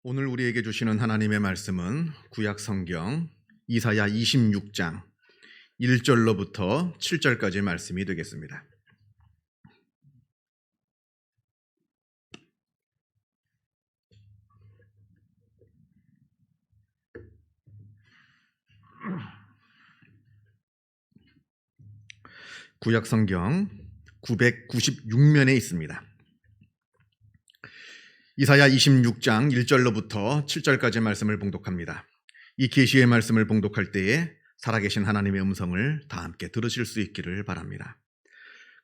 오늘 우리에게 주시는 하나님의 말씀은 구약 성경 이사야 26장 1절로부터 7절까지 말씀이 되겠습니다. 구약 성경 996면에 있습니다. 이사야 26장 1절로부터 7절까지 말씀을 봉독합니다. 이 계시의 말씀을 봉독할 때에 살아계신 하나님의 음성을 다 함께 들으실 수 있기를 바랍니다.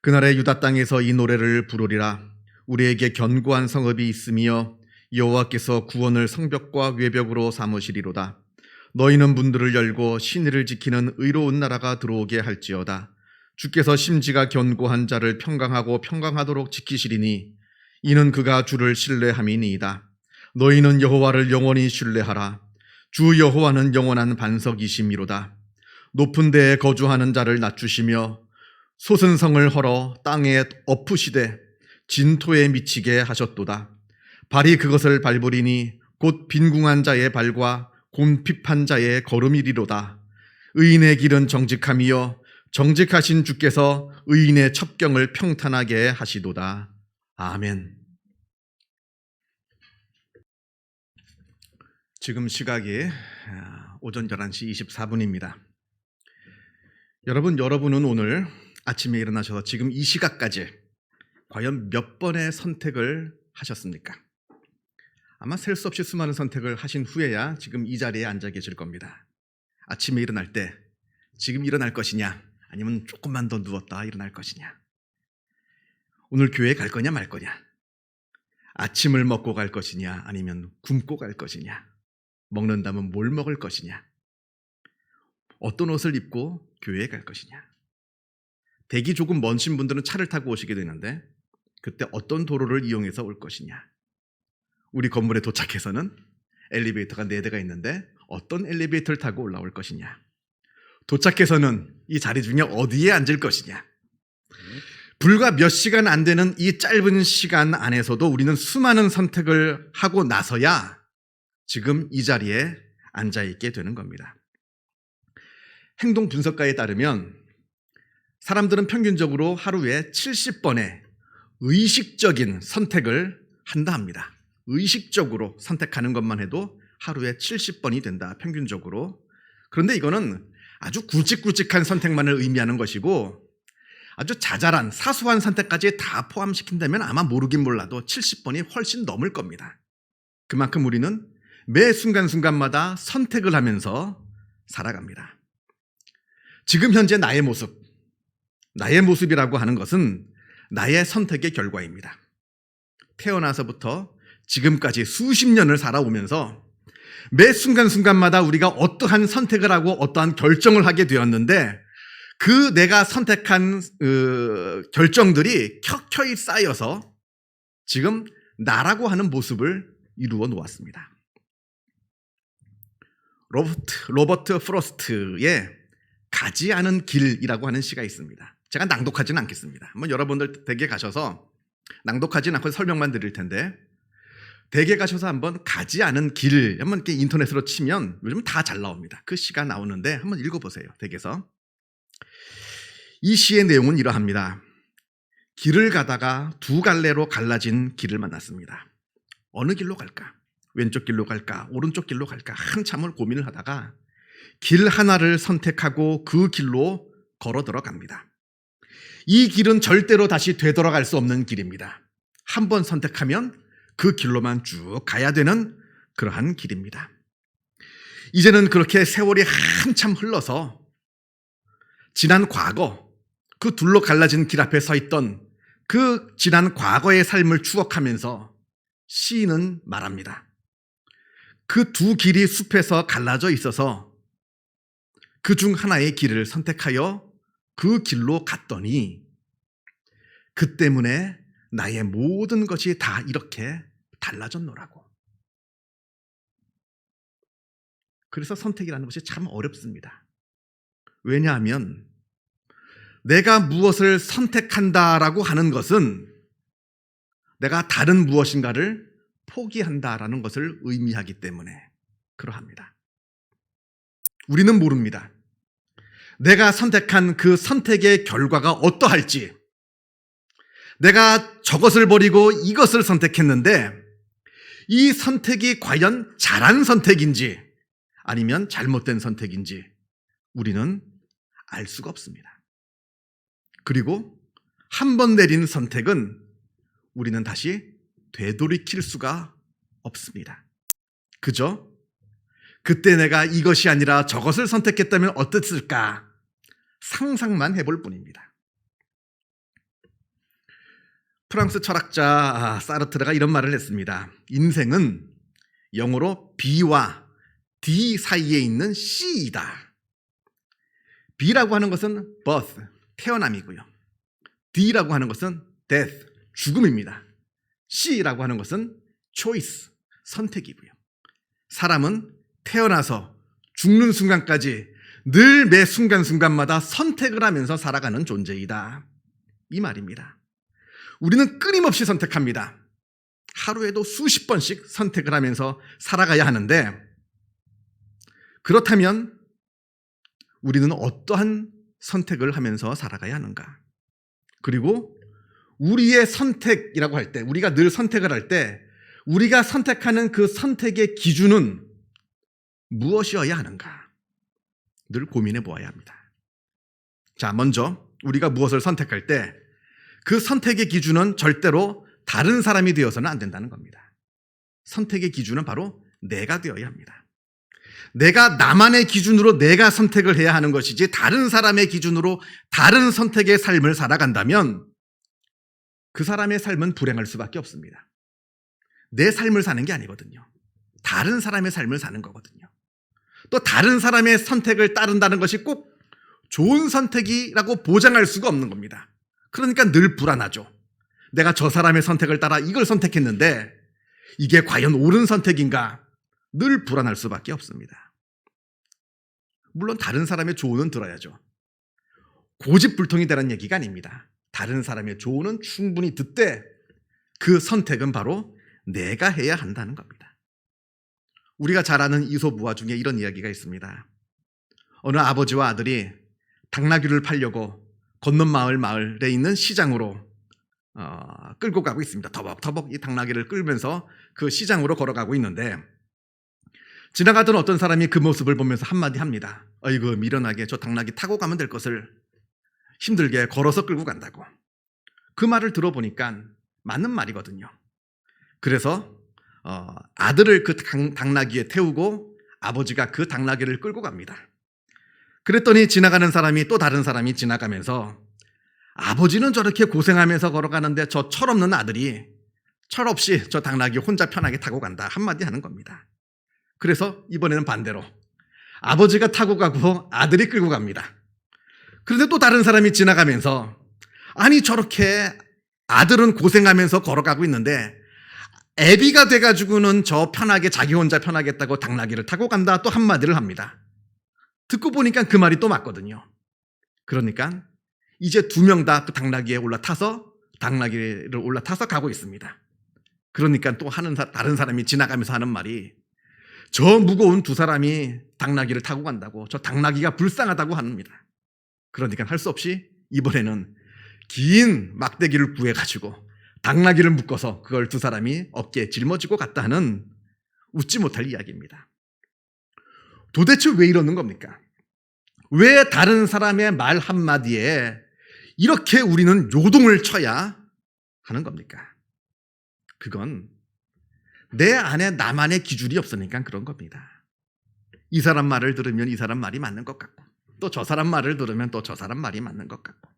그날에 유다 땅에서 이 노래를 부르리라. 우리에게 견고한 성읍이 있으며 여호와께서 구원을 성벽과 외벽으로 삼으시리로다. 너희는 문들을 열고 신의를 지키는 의로운 나라가 들어오게 할지어다. 주께서 심지가 견고한 자를 평강하고 평강하도록 지키시리니 이는 그가 주를 신뢰함이니이다. 너희는 여호와를 영원히 신뢰하라. 주 여호와는 영원한 반석이심이로다. 높은 데에 거주하는 자를 낮추시며 솟은 성을 헐어 땅에 엎으시되 진토에 미치게 하셨도다. 발이 그것을 밟으리니 곧 빈궁한 자의 발과 곤핍한 자의 걸음이리로다. 의인의 길은 정직함이요 정직하신 주께서 의인의 첩경을 평탄하게 하시도다. 아멘. 지금 시각이 오전 11시 24분입니다. 여러분은 오늘 아침에 일어나셔서 지금 이 시각까지 과연 몇 번의 선택을 하셨습니까? 아마 셀 수 없이 수많은 선택을 하신 후에야 지금 이 자리에 앉아 계실 겁니다. 아침에 일어날 때 지금 일어날 것이냐, 아니면 조금만 더 누웠다 일어날 것이냐, 오늘 교회 갈 거냐 말 거냐, 아침을 먹고 갈 것이냐 아니면 굶고 갈 것이냐, 먹는다면 뭘 먹을 것이냐, 어떤 옷을 입고 교회에 갈 것이냐. 댁이 조금 먼신 분들은 차를 타고 오시게 되는데 그때 어떤 도로를 이용해서 올 것이냐. 우리 건물에 도착해서는 엘리베이터가 4대가 있는데 어떤 엘리베이터를 타고 올라올 것이냐. 도착해서는 이 자리 중에 어디에 앉을 것이냐. 불과 몇 시간 안 되는 이 짧은 시간 안에서도 우리는 수많은 선택을 하고 나서야 지금 이 자리에 앉아있게 되는 겁니다. 행동 분석가에 따르면 사람들은 평균적으로 하루에 70번의 의식적인 선택을 한다 합니다. 의식적으로 선택하는 것만 해도 하루에 70번이 된다, 평균적으로. 그런데 이거는 아주 굵직굵직한 선택만을 의미하는 것이고, 아주 자잘한 사소한 선택까지 다 포함시킨다면 아마 모르긴 몰라도 70번이 훨씬 넘을 겁니다. 그만큼 우리는 매 순간순간마다 선택을 하면서 살아갑니다. 지금 현재 나의 모습이라고 하는 것은 나의 선택의 결과입니다. 태어나서부터 지금까지 수십 년을 살아오면서 매 순간순간마다 우리가 어떠한 선택을 하고 어떠한 결정을 하게 되었는데, 그 내가 선택한 결정들이 켜켜이 쌓여서 지금 나라고 하는 모습을 이루어 놓았습니다. 로버트 프로스트의 가지 않은 길이라고 하는 시가 있습니다. 제가 낭독하지는 않겠습니다. 한번 여러분들 댁에 가셔서, 낭독하지는 않고 설명만 드릴 텐데, 댁에 가셔서 한번 가지 않은 길 한번 이렇게 인터넷으로 치면 요즘 다 잘 나옵니다. 그 시가 나오는데 한번 읽어보세요, 댁에서. 이 시의 내용은 이러합니다. 길을 가다가 두 갈래로 갈라진 길을 만났습니다. 어느 길로 갈까? 왼쪽 길로 갈까? 오른쪽 길로 갈까? 한참을 고민을 하다가 길 하나를 선택하고 그 길로 걸어 들어갑니다. 이 길은 절대로 다시 되돌아갈 수 없는 길입니다. 한번 선택하면 그 길로만 쭉 가야 되는 그러한 길입니다. 이제는 그렇게 세월이 한참 흘러서 지난 과거, 그 둘로 갈라진 길 앞에 서 있던 그 지난 과거의 삶을 추억하면서 시인은 말합니다. 그 두 길이 숲에서 갈라져 있어서 그 중 하나의 길을 선택하여 그 길로 갔더니 그 때문에 나의 모든 것이 다 이렇게 달라졌노라고. 그래서 선택이라는 것이 참 어렵습니다. 왜냐하면 내가 무엇을 선택한다라고 하는 것은 내가 다른 무엇인가를 포기한다라는 것을 의미하기 때문에 그러합니다. 우리는 모릅니다. 내가 선택한 그 선택의 결과가 어떠할지, 내가 저것을 버리고 이것을 선택했는데 이 선택이 과연 잘한 선택인지 아니면 잘못된 선택인지 우리는 알 수가 없습니다. 그리고 한 번 내린 선택은 우리는 다시 되돌이킬 수가 없습니다. 그저 그때 내가 이것이 아니라 저것을 선택했다면 어땠을까 상상만 해볼 뿐입니다. 프랑스 철학자 사르트르가 이런 말을 했습니다. 인생은 영어로 B와 D 사이에 있는 C이다. B라고 하는 것은 birth, 태어남이고요. D라고 하는 것은 death, 죽음입니다. C라고 하는 것은 choice, 선택이고요. 사람은 태어나서 죽는 순간까지 늘 매 순간순간마다 선택을 하면서 살아가는 존재이다. 이 말입니다. 우리는 끊임없이 선택합니다. 하루에도 수십 번씩 선택을 하면서 살아가야 하는데 그렇다면 우리는 어떠한 선택을 하면서 살아가야 하는가? 그리고 우리의 선택이라고 할 때, 우리가 늘 선택을 할 때 우리가 선택하는 그 선택의 기준은 무엇이어야 하는가? 늘 고민해 보아야 합니다. 자, 먼저 우리가 무엇을 선택할 때 그 선택의 기준은 절대로 다른 사람이 되어서는 안 된다는 겁니다. 선택의 기준은 바로 내가 되어야 합니다. 내가 나만의 기준으로 내가 선택을 해야 하는 것이지 다른 사람의 기준으로 다른 선택의 삶을 살아간다면 그 사람의 삶은 불행할 수밖에 없습니다. 내 삶을 사는 게 아니거든요. 다른 사람의 삶을 사는 거거든요. 또 다른 사람의 선택을 따른다는 것이 꼭 좋은 선택이라고 보장할 수가 없는 겁니다. 그러니까 늘 불안하죠. 내가 저 사람의 선택을 따라 이걸 선택했는데 이게 과연 옳은 선택인가? 늘 불안할 수밖에 없습니다. 물론 다른 사람의 조언은 들어야죠. 고집불통이 되는 얘기가 아닙니다. 다른 사람의 조언은 충분히 듣되 그 선택은 바로 내가 해야 한다는 겁니다. 우리가 잘 아는 이솝우화 중에 이런 이야기가 있습니다. 어느 아버지와 아들이 당나귀를 팔려고 건넌 마을에 있는 시장으로 끌고 가고 있습니다. 터벅터벅 이 당나귀를 끌면서 그 시장으로 걸어가고 있는데 지나가던 어떤 사람이 그 모습을 보면서 한마디 합니다. 어이구 미련하게 저 당나귀 타고 가면 될 것을 힘들게 걸어서 끌고 간다고. 그 말을 들어보니까 맞는 말이거든요. 그래서 아들을 그 당나귀에 태우고 아버지가 그 당나귀를 끌고 갑니다. 그랬더니 지나가는 사람이 또 다른 사람이 지나가면서 아버지는 저렇게 고생하면서 걸어가는데 저 철없는 아들이 철없이 저 당나귀 혼자 편하게 타고 간다 한마디 하는 겁니다. 그래서 이번에는 반대로 아버지가 타고 가고 아들이 끌고 갑니다. 그런데 또 다른 사람이 지나가면서 아니 저렇게 아들은 고생하면서 걸어가고 있는데 애비가 돼가지고는 저 편하게 자기 혼자 편하게 했다고 당나귀를 타고 간다 또 한마디를 합니다. 듣고 보니까 그 말이 또 맞거든요. 그러니까 이제 두 명 다 그 당나귀에 당나귀를 올라타서 가고 있습니다. 그러니까 또 다른 사람이 지나가면서 하는 말이 저 무거운 두 사람이 당나귀를 타고 간다고 저 당나귀가 불쌍하다고 합니다. 그러니까 할 수 없이 이번에는 긴 막대기를 구해가지고 당나귀를 묶어서 그걸 두 사람이 어깨에 짊어지고 갔다 하는 웃지 못할 이야기입니다. 도대체 왜 이러는 겁니까? 왜 다른 사람의 말 한마디에 이렇게 우리는 요동을 쳐야 하는 겁니까? 그건 내 안에 나만의 기준이 없으니까 그런 겁니다. 이 사람 말을 들으면 이 사람 말이 맞는 것 같고 또 저 사람 말을 들으면 또 저 사람 말이 맞는 것 같고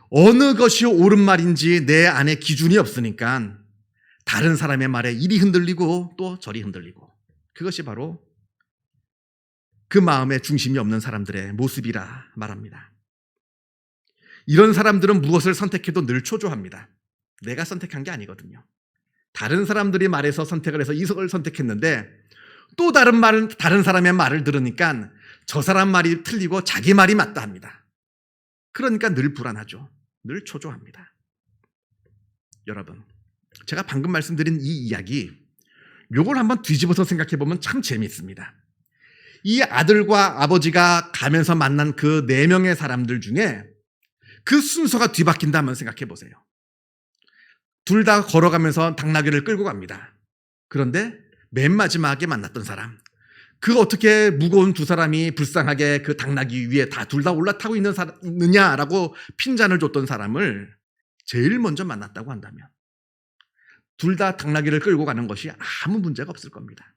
어느 것이 옳은 말인지 내 안에 기준이 없으니까 다른 사람의 말에 이리 흔들리고 또 저리 흔들리고 그것이 바로 그 마음에 중심이 없는 사람들의 모습이라 말합니다. 이런 사람들은 무엇을 선택해도 늘 초조합니다. 내가 선택한 게 아니거든요. 다른 사람들이 말해서 선택을 해서 이걸 선택했는데 또 다른 사람의 말을 들으니까 저 사람 말이 틀리고 자기 말이 맞다 합니다. 그러니까 늘 불안하죠. 늘 초조합니다. 여러분, 제가 방금 말씀드린 이 이야기, 요걸 한번 뒤집어서 생각해 보면 참 재미있습니다. 이 아들과 아버지가 가면서 만난 그 4명의 사람들 중에 그 순서가 뒤바뀐다 한번 생각해 보세요. 둘 다 걸어가면서 당나귀를 끌고 갑니다. 그런데 맨 마지막에 만났던 사람, 그 어떻게 무거운 두 사람이 불쌍하게 그 당나귀 위에 둘 다 올라타고 있느냐라고 핀잔을 줬던 사람을 제일 먼저 만났다고 한다면 둘 다 당나귀를 끌고 가는 것이 아무 문제가 없을 겁니다.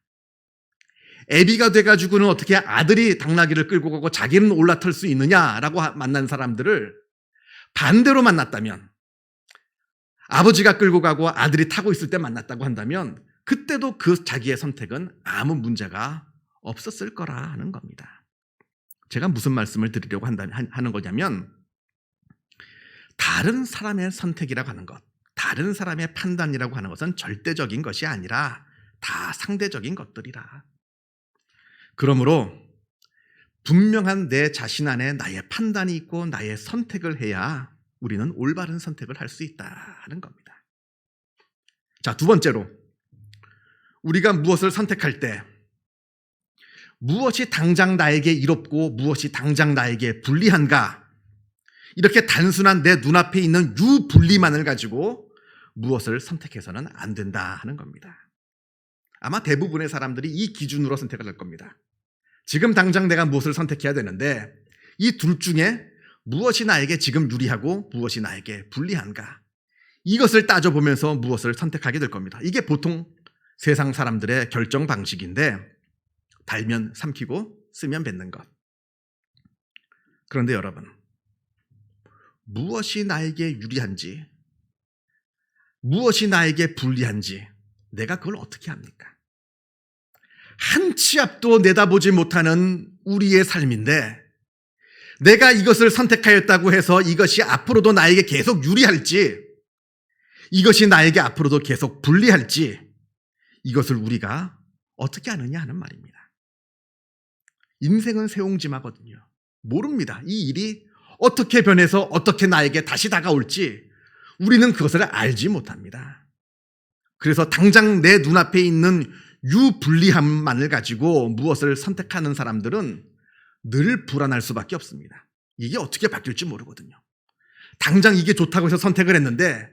애비가 돼가지고는 어떻게 아들이 당나귀를 끌고 가고 자기는 올라탈 수 있느냐라고 만난 사람들을 반대로 만났다면, 아버지가 끌고 가고 아들이 타고 있을 때 만났다고 한다면 그때도 그 자기의 선택은 아무 문제가 없었을 거라 하는 겁니다. 제가 무슨 말씀을 드리려고 하는 거냐면, 다른 사람의 선택이라고 하는 것, 다른 사람의 판단이라고 하는 것은 절대적인 것이 아니라 다 상대적인 것들이라. 그러므로 분명한 내 자신 안에 나의 판단이 있고 나의 선택을 해야 우리는 올바른 선택을 할 수 있다는 겁니다. 자, 두 번째로, 우리가 무엇을 선택할 때 무엇이 당장 나에게 이롭고 무엇이 당장 나에게 불리한가, 이렇게 단순한 내 눈앞에 있는 유불리만을 가지고 무엇을 선택해서는 안 된다 하는 겁니다. 아마 대부분의 사람들이 이 기준으로 선택을 할 겁니다. 지금 당장 내가 무엇을 선택해야 되는데 이 둘 중에 무엇이 나에게 지금 유리하고 무엇이 나에게 불리한가, 이것을 따져보면서 무엇을 선택하게 될 겁니다. 이게 보통 세상 사람들의 결정 방식인데, 달면 삼키고 쓰면 뱉는 것. 그런데 여러분, 무엇이 나에게 유리한지, 무엇이 나에게 불리한지 내가 그걸 어떻게 합니까? 한 치 앞도 내다보지 못하는 우리의 삶인데, 내가 이것을 선택하였다고 해서 이것이 앞으로도 나에게 계속 유리할지, 이것이 나에게 앞으로도 계속 불리할지, 이것을 우리가 어떻게 아느냐 하는 말입니다. 인생은 새옹지마거든요. 모릅니다. 이 일이 어떻게 변해서 어떻게 나에게 다시 다가올지 우리는 그것을 알지 못합니다. 그래서 당장 내 눈앞에 있는 유불리함만을 가지고 무엇을 선택하는 사람들은 늘 불안할 수밖에 없습니다. 이게 어떻게 바뀔지 모르거든요. 당장 이게 좋다고 해서 선택을 했는데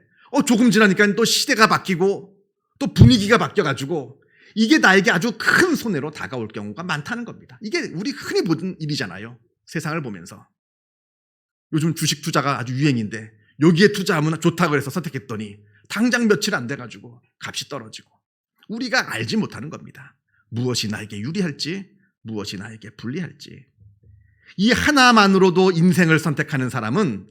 조금 지나니까 또 시대가 바뀌고 또 분위기가 바뀌어가지고 이게 나에게 아주 큰 손해로 다가올 경우가 많다는 겁니다. 이게 우리 흔히 보는 일이잖아요. 세상을 보면서. 요즘 주식 투자가 아주 유행인데 여기에 투자하면 좋다고 해서 선택했더니 당장 며칠 안 돼가지고 값이 떨어지고, 우리가 알지 못하는 겁니다. 무엇이 나에게 유리할지, 무엇이 나에게 불리할지. 이 하나만으로도 인생을 선택하는 사람은,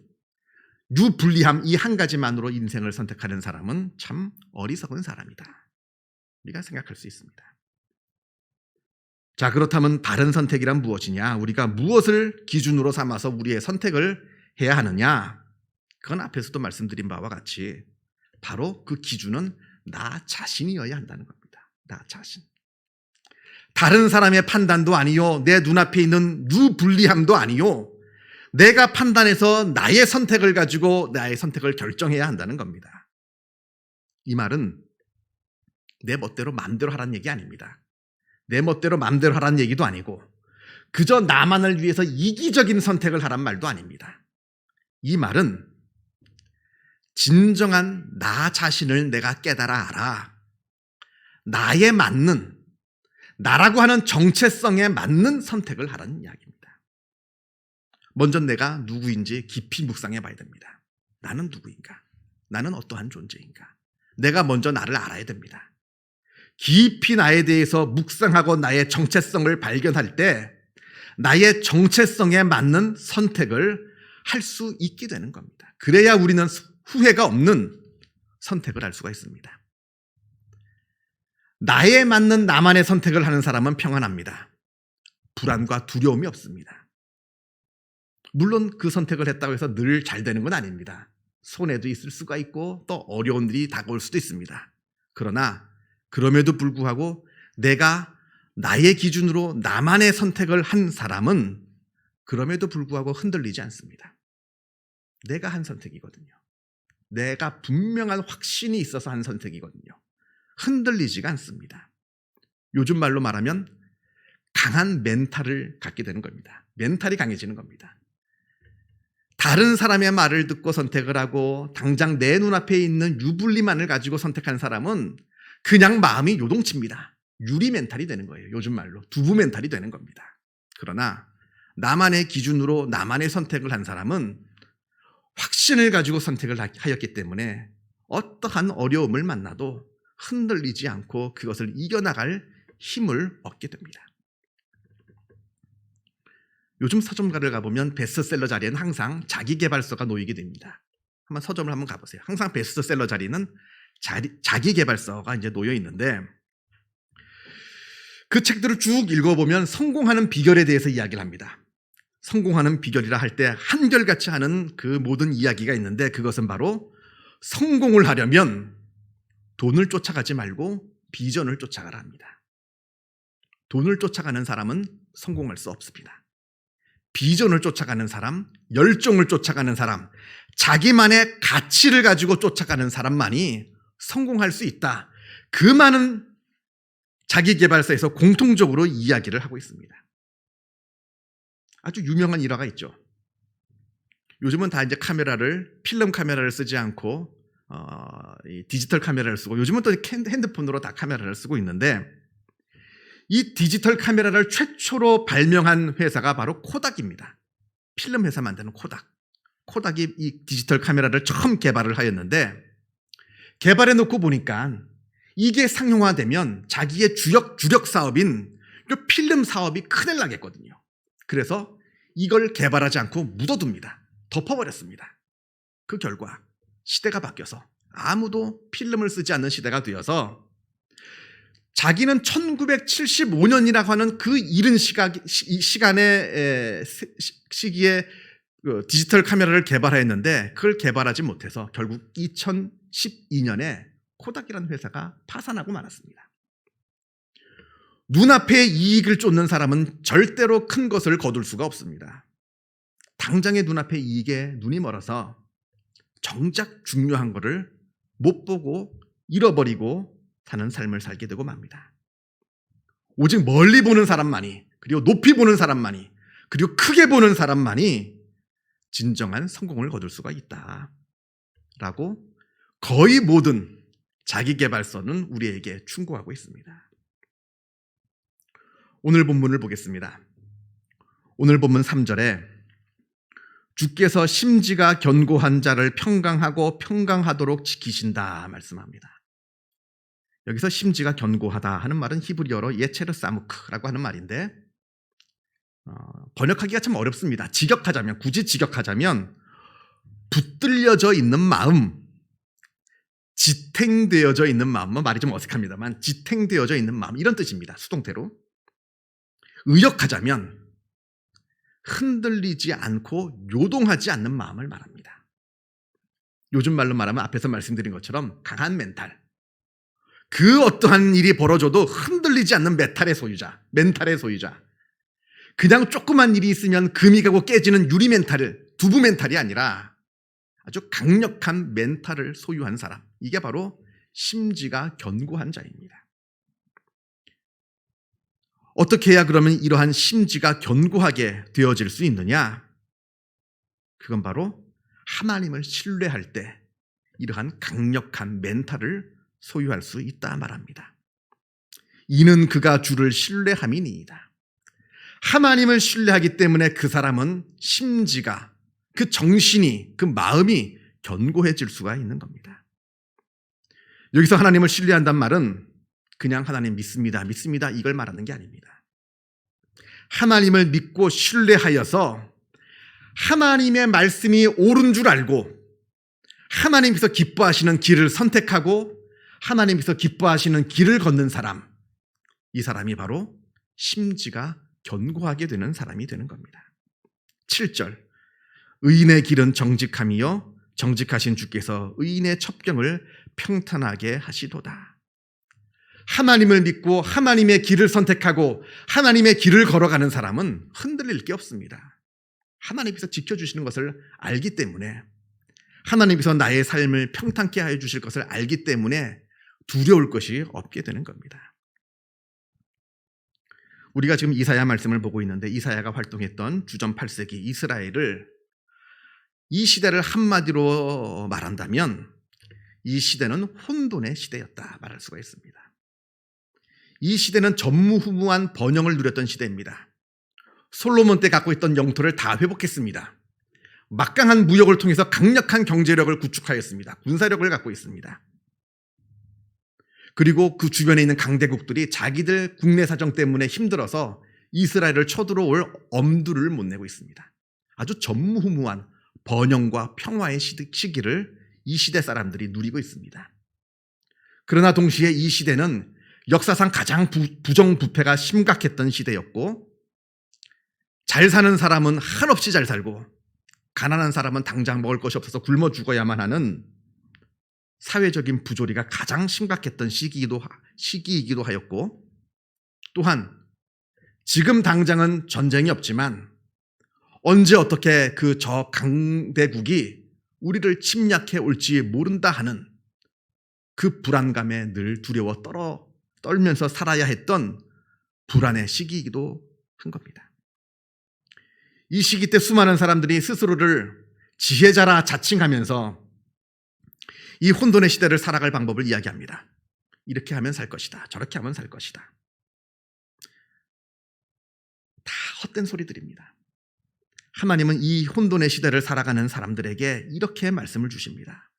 유불리함 이 한 가지만으로 인생을 선택하는 사람은 참 어리석은 사람이다, 우리가 생각할 수 있습니다. 자, 그렇다면 바른 선택이란 무엇이냐? 우리가 무엇을 기준으로 삼아서 우리의 선택을 해야 하느냐? 그건 앞에서도 말씀드린 바와 같이 바로 그 기준은 나 자신이어야 한다는 겁니다. 나 자신. 다른 사람의 판단도 아니요, 내 눈앞에 있는 유불리함도 아니요, 내가 판단해서 나의 선택을 가지고 나의 선택을 결정해야 한다는 겁니다. 이 말은 내 멋대로 마음대로 하라는 얘기 아닙니다. 내 멋대로 마음대로 하라는 얘기도 아니고 그저 나만을 위해서 이기적인 선택을 하란 말도 아닙니다. 이 말은 진정한 나 자신을 내가 깨달아 알아, 나에 맞는, 나라고 하는 정체성에 맞는 선택을 하라는 이야기입니다. 먼저 내가 누구인지 깊이 묵상해 봐야 됩니다. 나는 누구인가? 나는 어떠한 존재인가? 내가 먼저 나를 알아야 됩니다. 깊이 나에 대해서 묵상하고 나의 정체성을 발견할 때 나의 정체성에 맞는 선택을 할 수 있게 되는 겁니다. 그래야 우리는 후회가 없는 선택을 할 수가 있습니다. 나에 맞는 나만의 선택을 하는 사람은 평안합니다. 불안과 두려움이 없습니다. 물론 그 선택을 했다고 해서 늘 잘 되는 건 아닙니다. 손해도 있을 수가 있고 또 어려운 일이 다가올 수도 있습니다. 그러나 그럼에도 불구하고 내가 나의 기준으로 나만의 선택을 한 사람은 그럼에도 불구하고 흔들리지 않습니다. 내가 한 선택이거든요. 내가 분명한 확신이 있어서 한 선택이거든요. 흔들리지가 않습니다. 요즘 말로 말하면 강한 멘탈을 갖게 되는 겁니다. 멘탈이 강해지는 겁니다. 다른 사람의 말을 듣고 선택을 하고 당장 내 눈앞에 있는 유불리만을 가지고 선택한 사람은 그냥 마음이 요동칩니다. 유리 멘탈이 되는 거예요. 요즘 말로 두부 멘탈이 되는 겁니다. 그러나 나만의 기준으로 나만의 선택을 한 사람은 확신을 가지고 선택을 하였기 때문에 어떠한 어려움을 만나도 흔들리지 않고 그것을 이겨나갈 힘을 얻게 됩니다. 요즘 서점가를 가보면 베스트셀러 자리에는 항상 자기계발서가 놓이게 됩니다. 한번 서점을 한번 가보세요. 항상 베스트셀러 자리는 자기계발서가 이제 놓여 있는데 그 책들을 쭉 읽어보면 성공하는 비결에 대해서 이야기를 합니다. 성공하는 비결이라 할 때 한결같이 하는 그 모든 이야기가 있는데 그것은 바로 성공을 하려면 돈을 쫓아가지 말고 비전을 쫓아가라 합니다. 돈을 쫓아가는 사람은 성공할 수 없습니다. 비전을 쫓아가는 사람, 열정을 쫓아가는 사람, 자기만의 가치를 가지고 쫓아가는 사람만이 성공할 수 있다. 그 많은 자기계발서에서 공통적으로 이야기를 하고 있습니다. 아주 유명한 일화가 있죠. 요즘은 다 이제 필름 카메라를 쓰지 않고 이 디지털 카메라를 쓰고 요즘은 또 핸드폰으로 다 카메라를 쓰고 있는데 이 디지털 카메라를 최초로 발명한 회사가 바로 코닥입니다. 필름 회사 만드는 코닥. 코닥이 이 디지털 카메라를 처음 개발을 하였는데 개발해 놓고 보니까 이게 상용화되면 자기의 주력 사업인 필름 사업이 큰일 나겠거든요. 그래서 이걸 개발하지 않고 묻어둡니다. 덮어버렸습니다. 그 결과 시대가 바뀌어서 아무도 필름을 쓰지 않는 시대가 되어서 자기는 1975년이라고 하는 그 이른 시기에 디지털 카메라를 개발했는데 그걸 개발하지 못해서 결국 2012년에 코닥이라는 회사가 파산하고 말았습니다. 눈앞에 이익을 쫓는 사람은 절대로 큰 것을 거둘 수가 없습니다. 당장의 눈앞의 이익에 눈이 멀어서 정작 중요한 것을 못 보고 잃어버리고 사는 삶을 살게 되고 맙니다. 오직 멀리 보는 사람만이, 그리고 높이 보는 사람만이, 그리고 크게 보는 사람만이 진정한 성공을 거둘 수가 있다라고 거의 모든 자기계발서는 우리에게 충고하고 있습니다. 오늘 본문을 보겠습니다. 오늘 본문 3절에 주께서 심지가 견고한 자를 평강하고 평강하도록 지키신다 말씀합니다. 여기서 심지가 견고하다 하는 말은 히브리어로 예체르 사무크라고 하는 말인데 번역하기가 참 어렵습니다. 굳이 직역하자면 붙들려져 있는 마음, 지탱되어져 있는 마음, 말이 좀 어색합니다만 지탱되어져 있는 마음 이런 뜻입니다. 수동태로. 의역하자면 흔들리지 않고 요동하지 않는 마음을 말합니다. 요즘 말로 말하면 앞에서 말씀드린 것처럼 강한 멘탈, 그 어떠한 일이 벌어져도 흔들리지 않는 멘탈의 소유자. 그냥 조그만 일이 있으면 금이 가고 깨지는 두부 멘탈이 아니라 아주 강력한 멘탈을 소유한 사람. 이게 바로 심지가 견고한 자입니다. 어떻게 해야 그러면 이러한 심지가 견고하게 되어질 수 있느냐? 그건 바로 하나님을 신뢰할 때 이러한 강력한 멘탈을 소유할 수 있다 말합니다. 이는 그가 주를 신뢰함이니이다. 하나님을 신뢰하기 때문에 그 사람은 심지가, 그 정신이, 그 마음이 견고해질 수가 있는 겁니다. 여기서 하나님을 신뢰한다는 말은 그냥 하나님 믿습니다 이걸 말하는 게 아닙니다. 하나님을 믿고 신뢰하여서 하나님의 말씀이 옳은 줄 알고 하나님께서 기뻐하시는 길을 선택하고 하나님께서 기뻐하시는 길을 걷는 사람, 이 사람이 바로 심지가 견고하게 되는 사람이 되는 겁니다. 7절, 의인의 길은 정직함이요 정직하신 주께서 의인의 첩경을 평탄하게 하시도다. 하나님을 믿고 하나님의 길을 선택하고 하나님의 길을 걸어가는 사람은 흔들릴 게 없습니다. 하나님께서 지켜주시는 것을 알기 때문에 하나님께서 나의 삶을 평탄케 하여 주실 것을 알기 때문에 두려울 것이 없게 되는 겁니다. 우리가 지금 이사야 말씀을 보고 있는데 이사야가 활동했던 주전 8세기 이스라엘을 이 시대를 한마디로 말한다면 이 시대는 혼돈의 시대였다 말할 수가 있습니다. 이 시대는 전무후무한 번영을 누렸던 시대입니다. 솔로몬 때 갖고 있던 영토를 다 회복했습니다. 막강한 무역을 통해서 강력한 경제력을 구축하였습니다. 군사력을 갖고 있습니다. 그리고 그 주변에 있는 강대국들이 자기들 국내 사정 때문에 힘들어서 이스라엘을 쳐들어올 엄두를 못 내고 있습니다. 아주 전무후무한 번영과 평화의 시기를 이 시대 사람들이 누리고 있습니다. 그러나 동시에 이 시대는 역사상 가장 부정부패가 심각했던 시대였고, 잘 사는 사람은 한없이 잘 살고 가난한 사람은 당장 먹을 것이 없어서 굶어 죽어야만 하는 사회적인 부조리가 가장 심각했던 시기이기도 하였고, 또한 지금 당장은 전쟁이 없지만 언제 어떻게 그 저 강대국이 우리를 침략해 올지 모른다 하는 그 불안감에 늘 두려워 떨면서 살아야 했던 불안의 시기이기도 한 겁니다. 이 시기 때 수많은 사람들이 스스로를 지혜자라 자칭하면서 이 혼돈의 시대를 살아갈 방법을 이야기합니다. 이렇게 하면 살 것이다. 저렇게 하면 살 것이다. 다 헛된 소리들입니다. 하나님은 이 혼돈의 시대를 살아가는 사람들에게 이렇게 말씀을 주십니다.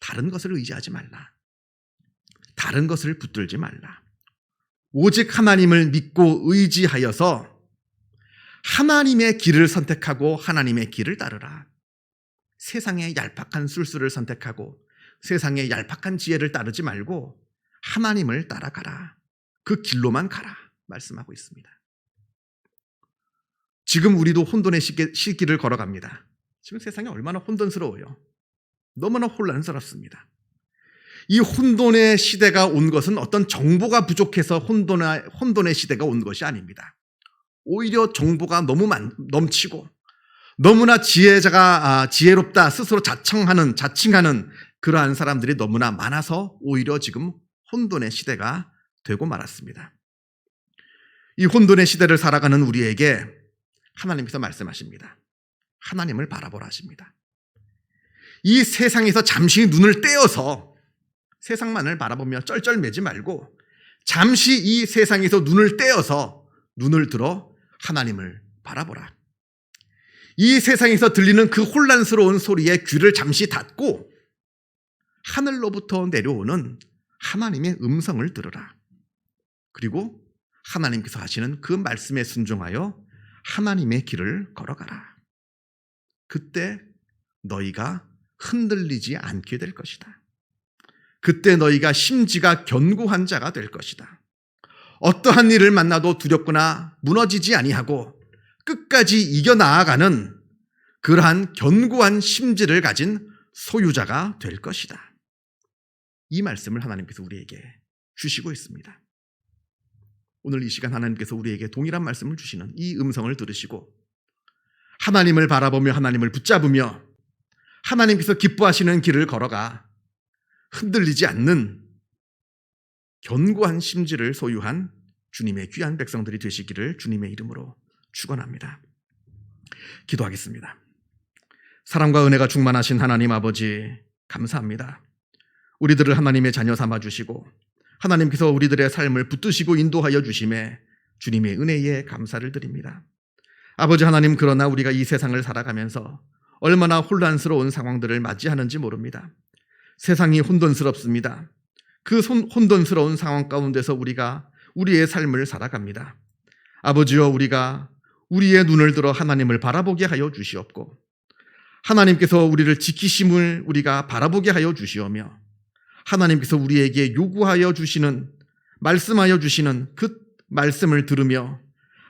다른 것을 의지하지 말라. 다른 것을 붙들지 말라. 오직 하나님을 믿고 의지하여서 하나님의 길을 선택하고 하나님의 길을 따르라. 세상의 얄팍한 술수를 선택하고 세상의 얄팍한 지혜를 따르지 말고 하나님을 따라가라. 그 길로만 가라 말씀하고 있습니다. 지금 우리도 혼돈의 시기를 걸어갑니다. 지금 세상이 얼마나 혼돈스러워요. 너무나 혼란스럽습니다. 이 혼돈의 시대가 온 것은 어떤 정보가 부족해서 혼돈의 시대가 온 것이 아닙니다. 오히려 정보가 너무 넘치고 너무나 지혜롭다 스스로 자칭하는 그러한 사람들이 너무나 많아서 오히려 지금 혼돈의 시대가 되고 말았습니다. 이 혼돈의 시대를 살아가는 우리에게 하나님께서 말씀하십니다. 하나님을 바라보라 하십니다. 이 세상에서 잠시 눈을 떼어서 세상만을 바라보며 쩔쩔매지 말고 잠시 이 세상에서 눈을 떼어서 눈을 들어 하나님을 바라보라. 이 세상에서 들리는 그 혼란스러운 소리에 귀를 잠시 닫고 하늘로부터 내려오는 하나님의 음성을 들으라. 그리고 하나님께서 하시는 그 말씀에 순종하여 하나님의 길을 걸어가라. 그때 너희가 흔들리지 않게 될 것이다. 그때 너희가 심지가 견고한 자가 될 것이다. 어떠한 일을 만나도 두렵거나 무너지지 아니하고 끝까지 이겨나아가는 그러한 견고한 심지를 가진 소유자가 될 것이다. 이 말씀을 하나님께서 우리에게 주시고 있습니다. 오늘 이 시간 하나님께서 우리에게 동일한 말씀을 주시는 이 음성을 들으시고 하나님을 바라보며 하나님을 붙잡으며 하나님께서 기뻐하시는 길을 걸어가 흔들리지 않는 견고한 심지를 소유한 주님의 귀한 백성들이 되시기를 주님의 이름으로 축원합니다. 기도하겠습니다. 사랑과 은혜가 충만하신 하나님 아버지 감사합니다. 우리들을 하나님의 자녀 삼아주시고 하나님께서 우리들의 삶을 붙드시고 인도하여 주심에 주님의 은혜에 감사를 드립니다. 아버지 하나님, 그러나 우리가 이 세상을 살아가면서 얼마나 혼란스러운 상황들을 맞이하는지 모릅니다. 세상이 혼돈스럽습니다. 그 혼돈스러운 상황 가운데서 우리가 우리의 삶을 살아갑니다. 아버지여, 우리가 우리의 눈을 들어 하나님을 바라보게 하여 주시옵고 하나님께서 우리를 지키심을 우리가 바라보게 하여 주시오며 하나님께서 우리에게 요구하여 주시는, 말씀하여 주시는 그 말씀을 들으며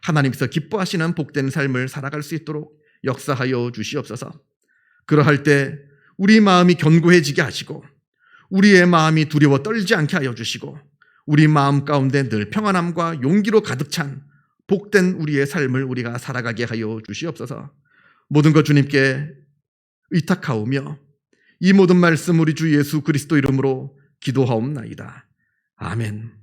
하나님께서 기뻐하시는 복된 삶을 살아갈 수 있도록 역사하여 주시옵소서. 그러할 때 우리 마음이 견고해지게 하시고 우리의 마음이 두려워 떨지 않게 하여 주시고 우리 마음 가운데 늘 평안함과 용기로 가득 찬 복된 우리의 삶을 우리가 살아가게 하여 주시옵소서. 모든 것 주님께 의탁하오며 이 모든 말씀 우리 주 예수 그리스도 이름으로 기도하옵나이다. 아멘.